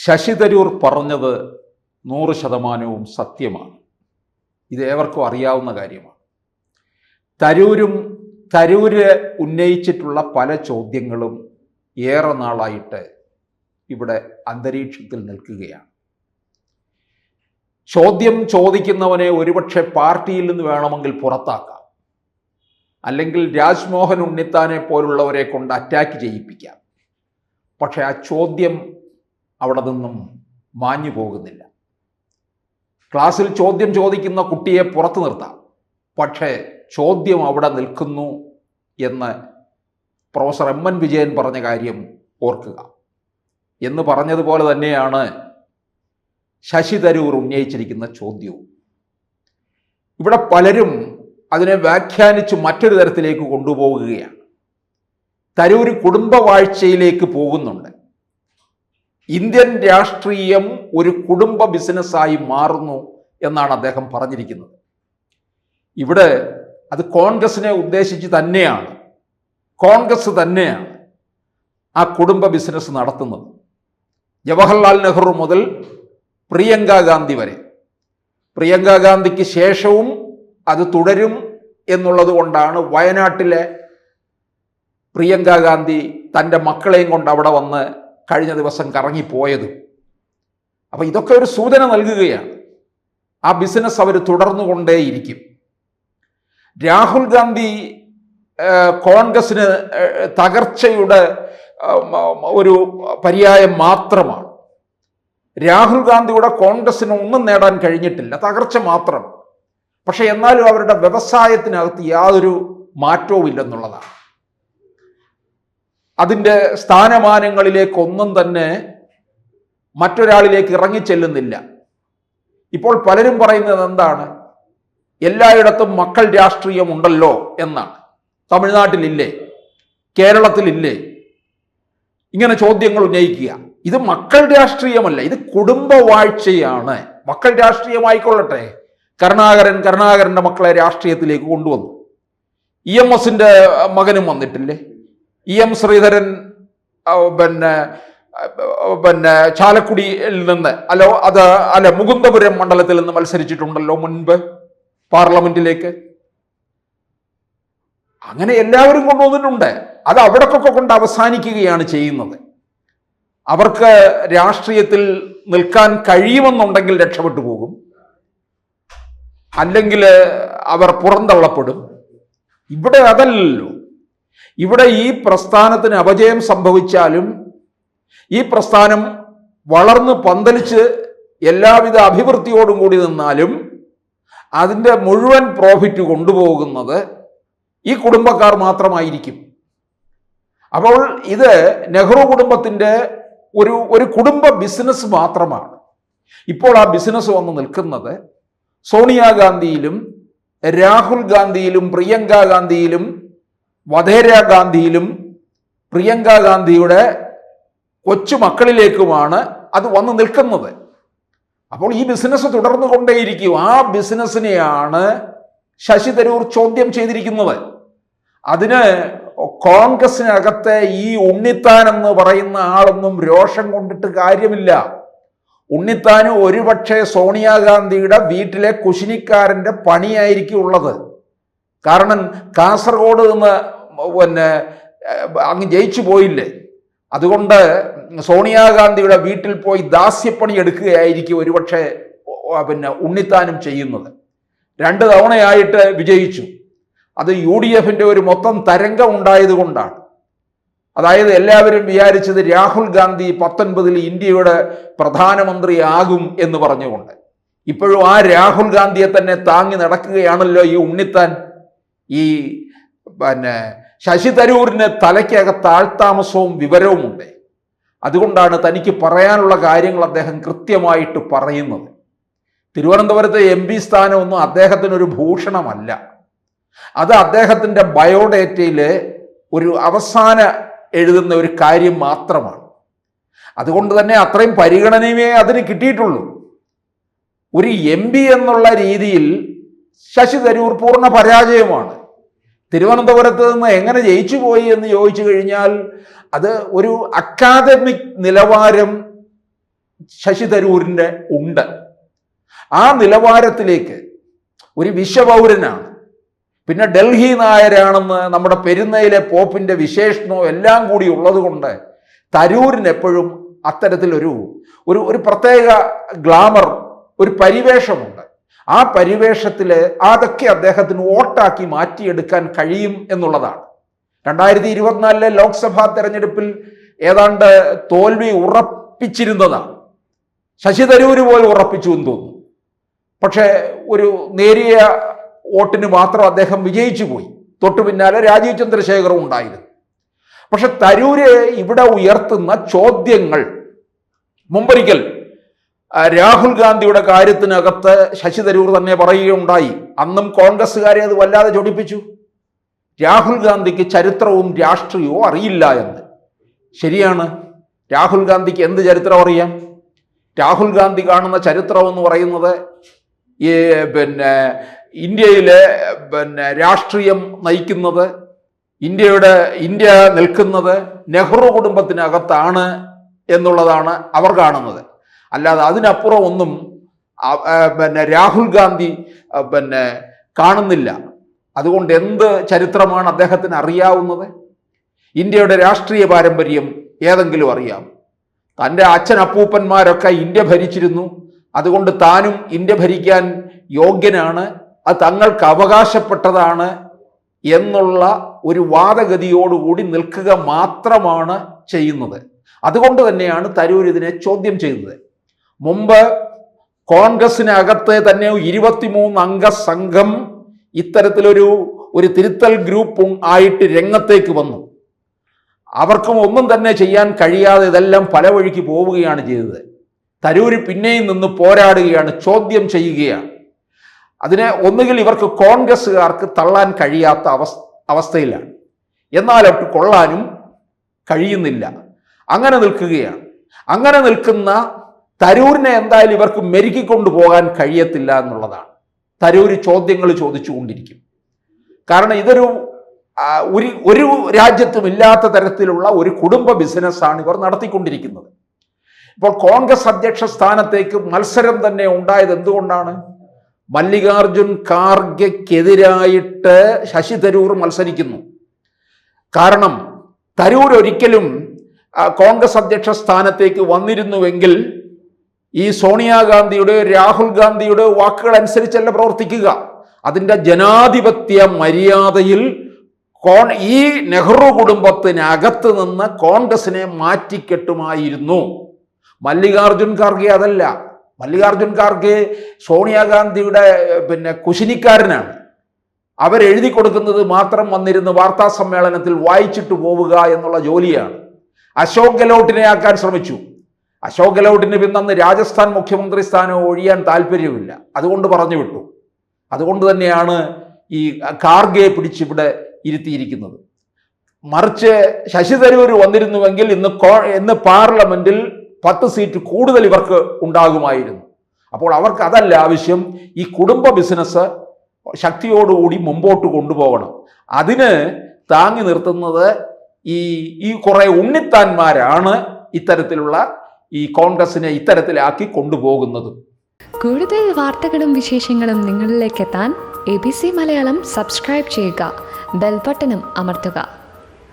ശശി തരൂർ പറഞ്ഞത് 100% സത്യമാണ്. ഇത് ഏവർക്കും അറിയാവുന്ന കാര്യമാണ്. തരൂര് ഉന്നയിച്ചിട്ടുള്ള പല ചോദ്യങ്ങളും ഏറെ നാളായിട്ട് ഇവിടെ അന്തരീക്ഷത്തിൽ നിൽക്കുകയാണ്. ചോദ്യം ചോദിക്കുന്നവനെ ഒരുപക്ഷെ പാർട്ടിയിൽ നിന്ന് വേണമെങ്കിൽ പുറത്താക്കാം, അല്ലെങ്കിൽ രാജ്മോഹൻ ഉണ്ണിത്താനെ പോലുള്ളവരെ കൊണ്ട് അറ്റാക്ക് ചെയ്യിപ്പിക്കാം. പക്ഷെ ആ ചോദ്യം അവിടെ നിന്നും മാഞ്ഞു പോകുന്നില്ല. ക്ലാസ്സിൽ ചോദ്യം ചോദിക്കുന്ന കുട്ടിയെ പുറത്തു നിർത്താം, പക്ഷേ ചോദ്യം അവിടെ നിൽക്കുന്നു എന്ന് പ്രൊഫസർ എം.എൻ. വിജയൻ പറഞ്ഞ കാര്യം ഓർക്കുക. എന്ന് പറഞ്ഞതുപോലെ തന്നെയാണ് ശശി തരൂർ ഉന്നയിച്ചിരിക്കുന്ന ചോദ്യവും. ഇവിടെ പലരും അതിനെ വ്യാഖ്യാനിച്ച് മറ്റൊരു തരത്തിലേക്ക് കൊണ്ടുപോവുകയാണ്. തരൂർ കുടുംബവാഴ്ചയിലേക്ക് പോകുന്നുണ്ട്. ഇന്ത്യൻ രാഷ്ട്രീയം ഒരു കുടുംബ ബിസിനസ്സായി മാറുന്നു എന്നാണ് അദ്ദേഹം പറഞ്ഞിരിക്കുന്നത്. ഇവിടെ അത് കോൺഗ്രസിനെ ഉദ്ദേശിച്ച് തന്നെയാണ്, കോൺഗ്രസ് തന്നെയാണ് ആ കുടുംബ ബിസിനസ് നടത്തുന്നത്. ജവഹർലാൽ നെഹ്റു മുതൽ പ്രിയങ്ക ഗാന്ധി വരെ, പ്രിയങ്ക ഗാന്ധിക്ക് ശേഷവും അത് തുടരും എന്നുള്ളത് കൊണ്ടാണ് വയനാട്ടിലെ പ്രിയങ്ക ഗാന്ധി തൻ്റെ മക്കളെയും കൊണ്ട് അവിടെ വന്ന് കഴിഞ്ഞ ദിവസം കറങ്ങിപ്പോയത്. അപ്പം ഇതൊക്കെ ഒരു സൂചന നൽകുകയാണ്. ആ ബിസിനസ് അവർ തുടർന്നു കൊണ്ടേയിരിക്കും. രാഹുൽ ഗാന്ധി കോൺഗ്രസിന് തകർച്ചയുടെ ഒരു പര്യായം മാത്രമാണ്. രാഹുൽ ഗാന്ധിയുടെ കോൺഗ്രസിന് ഒന്നും നേടാൻ കഴിഞ്ഞിട്ടില്ല, തകർച്ച മാത്രം. പക്ഷെ എന്നാലും അവരുടെ വ്യവസായത്തിനകത്ത് യാതൊരു മാറ്റവും ഇല്ലെന്നുള്ളതാണ്. അതിൻ്റെ സ്ഥാനമാനങ്ങളിലേക്കൊന്നും തന്നെ മറ്റൊരാളിലേക്ക് ഇറങ്ങിച്ചെല്ലുന്നില്ല. ഇപ്പോൾ പലരും പറയുന്നത് എന്താണ്? എല്ലായിടത്തും മക്കൾ രാഷ്ട്രീയം ഉണ്ടല്ലോ എന്നാണ്. തമിഴ്നാട്ടിലില്ലേ? കേരളത്തിലില്ലേ? ഇങ്ങനെ ചോദ്യങ്ങൾ ഉന്നയിക്കുക. ഇത് മക്കൾ രാഷ്ട്രീയമല്ല, ഇത് കുടുംബവാഴ്ചയാണ്. മക്കൾ രാഷ്ട്രീയമായിക്കൊള്ളട്ടെ. കരുണാകരൻ്റെ മക്കളെ രാഷ്ട്രീയത്തിലേക്ക് കൊണ്ടുവന്നു. EMSന്റെ മകനും വന്നിട്ടില്ലേ? EM ശ്രീധരൻ പിന്നെ ചാലക്കുടിയിൽ നിന്ന് മുകുന്ദപുരം മണ്ഡലത്തിൽ നിന്ന് മത്സരിച്ചിട്ടുണ്ടല്ലോ മുൻപ് പാർലമെന്റിലേക്ക്. അങ്ങനെ എല്ലാവരും കൊണ്ടുവന്നിട്ടുണ്ട്. അത് അവിടക്കൊക്കെ കൊണ്ട് അവസാനിക്കുകയാണ് ചെയ്യുന്നത്. അവർക്ക് രാഷ്ട്രീയത്തിൽ നിൽക്കാൻ കഴിയുമെന്നുണ്ടെങ്കിൽ രക്ഷപ്പെട്ടു പോകും, അല്ലെങ്കിൽ അവർ പുറന്തള്ളപ്പെടും. ഇവിടെ അതല്ലല്ലോ. ഇവിടെ ഈ പ്രസ്ഥാനത്തിന് അപജയം സംഭവിച്ചാലും, ഈ പ്രസ്ഥാനം വളർന്ന് പന്തലിച്ച് എല്ലാവിധ അഭിവൃദ്ധിയോടും കൂടി നിന്നാലും അതിൻ്റെ മുഴുവൻ പ്രോഫിറ്റ് കൊണ്ടുപോകുന്നത് ഈ കുടുംബക്കാർ മാത്രമായിരിക്കും. അപ്പോൾ ഇത് നെഹ്റു കുടുംബത്തിൻ്റെ ഒരു കുടുംബ ബിസിനസ് മാത്രമാണ്. ഇപ്പോൾ ആ ബിസിനസ് വന്ന് നിൽക്കുന്നത് സോണിയാഗാന്ധിയിലും രാഹുൽ ഗാന്ധിയിലും പ്രിയങ്ക ഗാന്ധിയിലും വധേര ഗാന്ധിയിലും പ്രിയങ്ക ഗാന്ധിയുടെ കൊച്ചുമക്കളിലേക്കുമാണ് അത് വന്ന് നിൽക്കുന്നത്. അപ്പോൾ ഈ ബിസിനസ് തുടർന്നു കൊണ്ടേയിരിക്കും. ആ ബിസിനസ്സിനെയാണ് ശശി തരൂർ ചോദ്യം ചെയ്തിരിക്കുന്നത്. അതിന് കോൺഗ്രസിനകത്തെ ഈ ഉണ്ണിത്താൻ എന്ന് പറയുന്ന ആളൊന്നും രോഷം കൊണ്ടിട്ട് കാര്യമില്ല. ഉണ്ണിത്താന് ഒരുപക്ഷെ സോണിയാഗാന്ധിയുടെ വീട്ടിലെ കുശിനിക്കാരൻ്റെ പണിയായിരിക്കും ഉള്ളത്. കാരണം കാസർഗോഡ് നിന്ന് അങ്ങ് ജയിച്ചു പോയില്ലേ, അതുകൊണ്ട് സോണിയാഗാന്ധിയുടെ വീട്ടിൽ പോയി ദാസ്യപ്പണി എടുക്കുകയായിരിക്കും ഒരുപക്ഷെ ഉണ്ണിത്താനും ചെയ്യുന്നത്. 2 തവണയായിട്ട് വിജയിച്ചു. അത് UDFന്റെ ഒരു മൊത്തം തരംഗം ഉണ്ടായതുകൊണ്ടാണ്. അതായത് എല്ലാവരും വിചാരിച്ചത് രാഹുൽ ഗാന്ധി 19 ഇന്ത്യയുടെ പ്രധാനമന്ത്രിയാകും എന്ന് പറഞ്ഞുകൊണ്ട്. ഇപ്പോഴും ആ രാഹുൽ ഗാന്ധിയെ തന്നെ താങ്ങി നടക്കുകയാണല്ലോ ഈ ഉണ്ണിത്താൻ. ഈ ശശി തരൂരിന് തലയ്ക്കകത്ത് ആൾതാമസവും വിവരവുമുണ്ട്. അതുകൊണ്ടാണ് തനിക്ക് പറയാനുള്ള കാര്യങ്ങൾ അദ്ദേഹം കൃത്യമായിട്ട് പറയുന്നത്. തിരുവനന്തപുരത്തെ MP സ്ഥാനമൊന്നും അദ്ദേഹത്തിനൊരു ഭൂഷണമല്ല. അത് അദ്ദേഹത്തിൻ്റെ ബയോഡേറ്റയിൽ ഒരു അവസാന എഴുതുന്ന ഒരു കാര്യം മാത്രമാണ്. അതുകൊണ്ട് തന്നെ അത്രയും പരിഗണനയെ അതിന് കിട്ടിയിട്ടുള്ളൂ. ഒരു MP എന്നുള്ള രീതിയിൽ ശശി തരൂർ പൂർണ്ണ പരാജയമാണ്. തിരുവനന്തപുരത്ത് നിന്ന് എങ്ങനെ ജയിച്ചു പോയി എന്ന് ചോദിച്ചു കഴിഞ്ഞാൽ അത് ഒരു അക്കാദമിക് നിലവാരം ശശി തരൂരിൻ്റെ ഉണ്ട്. ആ നിലവാരത്തിലേക്ക് ഒരു വിശ്വപൗരനാണ്. പിന്നെ ഡൽഹി നായരാണെന്ന് നമ്മുടെ പെരുന്നയിലെ പോപ്പിൻ്റെ വിശേഷണവും എല്ലാം കൂടി ഉള്ളത് കൊണ്ട് തരൂരിന് എപ്പോഴും അത്തരത്തിലൊരു ഒരു പ്രത്യേക ഗ്ലാമർ, ഒരു പരിവേഷമുണ്ട്. ആ പരിവേഷത്തിൽ അതൊക്കെ അദ്ദേഹത്തിന് വോട്ടാക്കി മാറ്റിയെടുക്കാൻ കഴിയും എന്നുള്ളതാണ്. 2024 ലോക്സഭാ തെരഞ്ഞെടുപ്പിൽ ഏതാണ്ട് തോൽവി ഉറപ്പിച്ചിരുന്നതാണ്. ശശി തരൂര് പോലും ഉറപ്പിച്ചു എന്ന് തോന്നുന്നു. പക്ഷേ ഒരു നേരിയ വോട്ടിന് മാത്രം അദ്ദേഹം വിജയിച്ചു പോയി. തൊട്ടു പിന്നാലെ രാജീവ് ചന്ദ്രശേഖറും ഉണ്ടായിരുന്നു. പക്ഷെ തരൂര് ഇവിടെ ഉയർത്തുന്ന ചോദ്യങ്ങൾ, മുമ്പൊരിക്കൽ രാഹുൽ ഗാന്ധിയുടെ കാര്യത്തിനകത്ത് ശശി തരൂർ തന്നെ പറയുകയുണ്ടായി, അന്നും കോൺഗ്രസ്സുകാരെ അത് വല്ലാതെ ചൊടിപ്പിച്ചു, രാഹുൽ ഗാന്ധിക്ക് ചരിത്രവും രാഷ്ട്രീയവും അറിയില്ല എന്ന്. ശരിയാണ്, രാഹുൽ ഗാന്ധിക്ക് എന്ത് ചരിത്രം അറിയാം? രാഹുൽ ഗാന്ധി കാണുന്ന ചരിത്രം എന്ന് പറയുന്നത് ഇന്ത്യയിലെ രാഷ്ട്രീയം നയിക്കുന്നത്, ഇന്ത്യ നിൽക്കുന്നത് നെഹ്റു കുടുംബത്തിനകത്താണ് എന്നുള്ളതാണ് അവർ കാണുന്നത്. അല്ലാതെ അതിനപ്പുറം ഒന്നും രാഹുൽ ഗാന്ധി കാണുന്നില്ല. അതുകൊണ്ട് എന്ത് ചരിത്രമാണ് അദ്ദേഹത്തിന് അറിയാവുന്നത്? ഇന്ത്യയുടെ രാഷ്ട്രീയ പാരമ്പര്യം ഏതെങ്കിലും അറിയാം? തൻ്റെ അച്ഛനപ്പൂപ്പന്മാരൊക്കെ ഇന്ത്യ ഭരിച്ചിരുന്നു, അതുകൊണ്ട് താനും ഇന്ത്യ ഭരിക്കാൻ യോഗ്യനാണ്, അത് തങ്ങൾക്ക് അവകാശപ്പെട്ടതാണ് എന്നുള്ള ഒരു വാദഗതിയോടുകൂടി നിൽക്കുക മാത്രമാണ് ചെയ്യുന്നത്. അതുകൊണ്ട് തന്നെയാണ് തരൂർ ഇതിനെ ചോദ്യം ചെയ്തത്. മുമ്പ് കോൺഗ്രസിനകത്ത് തന്നെ 23 അംഗ സംഘം ഇത്തരത്തിലൊരു തിരുത്തൽ ഗ്രൂപ്പ് ആയിട്ട് രംഗത്തേക്ക് വന്നു. അവർക്കും ഒന്നും തന്നെ ചെയ്യാൻ കഴിയാതെ ഇതെല്ലാം പല വഴിക്ക് പോവുകയാണ് ചെയ്തത്. തരൂർ പിന്നെയും നിന്ന് പോരാടുകയാണ്, ചോദ്യം ചെയ്യുകയാണ്. അതിനെ ഒന്നുകിൽ ഇവർക്ക് കോൺഗ്രസ്സുകാർക്ക് തള്ളാൻ കഴിയാത്ത അവസ്ഥയിലാണ്, എന്നാൽ അവർക്ക് കൊള്ളാനും കഴിയുന്നില്ല. അങ്ങനെ നിൽക്കുകയാണ്. അങ്ങനെ നിൽക്കുന്ന തരൂരിനെ എന്തായാലും ഇവർക്ക് മെരുക്കിക്കൊണ്ടു പോകാൻ കഴിയത്തില്ല എന്നുള്ളതാണ്. തരൂർ ചോദ്യങ്ങൾ ചോദിച്ചുകൊണ്ടിരിക്കും. കാരണം ഇതൊരു ഒരു രാജ്യത്തും ഇല്ലാത്ത തരത്തിലുള്ള ഒരു കുടുംബ ബിസിനസ്സാണ് ഇവർ നടത്തിക്കൊണ്ടിരിക്കുന്നത്. ഇപ്പോൾ കോൺഗ്രസ് അധ്യക്ഷ സ്ഥാനത്തേക്ക് മത്സരം തന്നെ ഉണ്ടായത് എന്തുകൊണ്ടാണ്? മല്ലികാർജുൻ ഖാർഗെക്കെതിരായിട്ട് ശശി തരൂർ മത്സരിക്കുന്നു. കാരണം തരൂർ ഒരിക്കലും കോൺഗ്രസ് അധ്യക്ഷ സ്ഥാനത്തേക്ക് വന്നിരുന്നുവെങ്കിൽ ഈ സോണിയാഗാന്ധിയുടെ രാഹുൽ ഗാന്ധിയുടെ വാക്കുകൾ അനുസരിച്ചല്ല പ്രവർത്തിക്കുക. അതിൻ്റെ ജനാധിപത്യ മര്യാദയിൽ ഈ നെഹ്റു കുടുംബത്തിനകത്ത് നിന്ന് കോൺഗ്രസിനെ മാറ്റിക്കെട്ടുമായിരുന്നു. മല്ലികാർജുൻ ഖാർഗെ അതല്ല. മല്ലികാർജുൻ ഖാർഗെ സോണിയാഗാന്ധിയുടെ കുശിനിക്കാരനാണ്. അവരെഴുതി കൊടുക്കുന്നത് മാത്രം വന്നിരുന്ന് വാർത്താ സമ്മേളനത്തിൽ വായിച്ചിട്ട് പോവുക എന്നുള്ള ജോലിയാണ്. അശോക് ഗെഹ്ലോട്ടിനെ ആക്കാൻ ശ്രമിച്ചു. അശോക് ഗെഹ്ലോട്ടിന് പിന്നന്ന് രാജസ്ഥാൻ മുഖ്യമന്ത്രി സ്ഥാനം ഒഴിയാൻ താല്പര്യമില്ല, അതുകൊണ്ട് പറഞ്ഞു വിട്ടു. അതുകൊണ്ട് തന്നെയാണ് ഈ ഖാർഗെയെ പിടിച്ചിവിടെ ഇരുത്തിയിരിക്കുന്നത്. മറിച്ച് ശശി തരൂർ വന്നിരുന്നുവെങ്കിൽ ഇന്ന് പാർലമെന്റിൽ 10 സീറ്റ് കൂടുതൽ ഇവർക്ക് ഉണ്ടാകുമായിരുന്നു. അപ്പോൾ അവർക്ക് അതല്ല ആവശ്യം, ഈ കുടുംബ ബിസിനസ് ശക്തിയോടുകൂടി മുമ്പോട്ട് കൊണ്ടുപോകണം. അതിന് താങ്ങി നിർത്തുന്നത് ഈ കുറെ ഉണ്ണിത്താന്മാരാണ് ഇത്തരത്തിലുള്ള ഈ കോൺഗ്രസിനെ ഇത്തരത്തിലാക്കി കൊണ്ടുപോകുന്നത്. കൂടുതൽ വാർത്തകളും വിശേഷങ്ങളും നിങ്ങളിലേക്ക് എത്താൻ ABC മലയാളം സബ്സ്ക്രൈബ് ചെയ്യുക, ബെൽ ബട്ടണും അമർത്തുക.